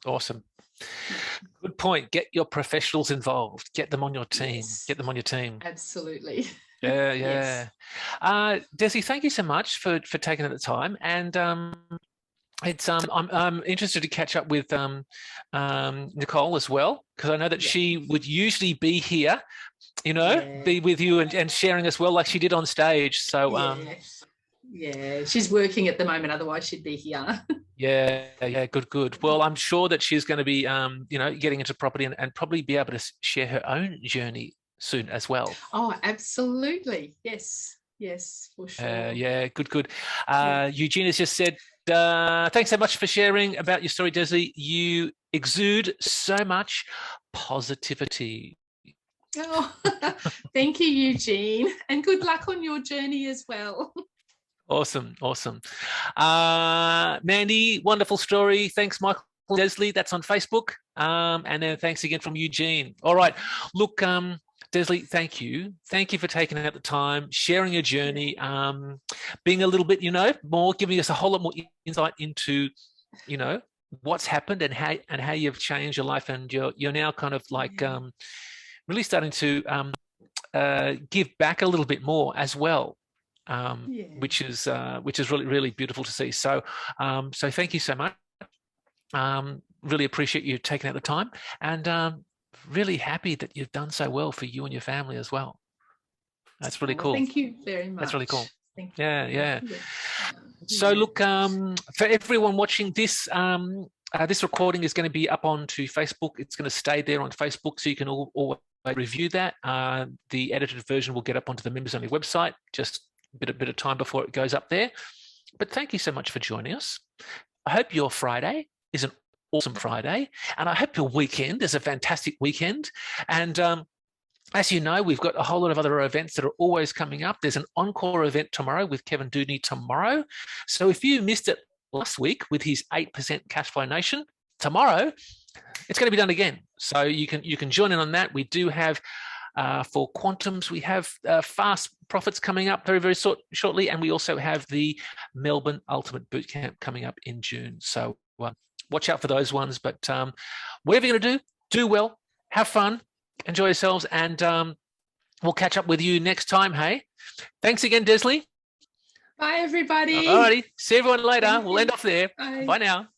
S1: Good point. Get your professionals involved. Get them on your team.
S2: Yes.
S1: Get them on your team.
S2: Absolutely.
S1: Yeah.
S2: Yes.
S1: Desley, thank you so much for taking the time. And I'm interested to catch up with Nicole as well, because I know that she would usually be here, be with you and sharing as well, like she did on stage. So
S2: yeah, she's working at the moment, otherwise she'd be here.
S1: Yeah, good. Well, I'm sure that she's going to be, getting into property and probably be able to share her own journey soon as well.
S2: Oh, absolutely. Yes, for sure.
S1: Yeah, good. Eugene has just said, thanks so much for sharing about your story, Desley. You exude so much positivity.
S2: Oh, thank you, Eugene. And good luck on your journey as well.
S1: Awesome. Mandy, wonderful story. Thanks, Michael Desley. That's on Facebook. And then thanks again from Eugene. All right. Look, Desley, thank you. Thank you for taking out the time, sharing your journey, being a little bit, more, giving us a whole lot more insight into, what's happened and how you've changed your life. And you're now kind of like really starting to give back a little bit more as well. Which is really, really beautiful to see. So thank you so much. Really appreciate you taking out the time, and really happy that you've done so well for you and your family as well. That's really cool.
S2: Thank you very much.
S1: That's really cool.
S2: Thank you.
S1: Yeah. So look, for everyone watching this, this recording is going to be up onto Facebook. It's going to stay there on Facebook, so you can all review that. The edited version will get up onto the members only website. Just a bit of time before it goes up there. But thank you so much for joining us. I hope your Friday is an awesome Friday, and I hope your weekend is a fantastic weekend. And as you know, we've got a whole lot of other events that are always coming up. There's an encore event tomorrow with Kevin Dooney tomorrow. So if you missed it last week with his 8% Cashflow Nation, tomorrow it's going to be done again. So you can join in on that. We do have for quantums, we have fast profits coming up very, very shortly, and we also have the Melbourne Ultimate Bootcamp coming up in June. So watch out for those ones. But whatever you're going to do well, have fun, enjoy yourselves, and we'll catch up with you next time. Hey, thanks again, Desley.
S2: Bye, everybody.
S1: All righty, see everyone later. We'll end off there. Bye now.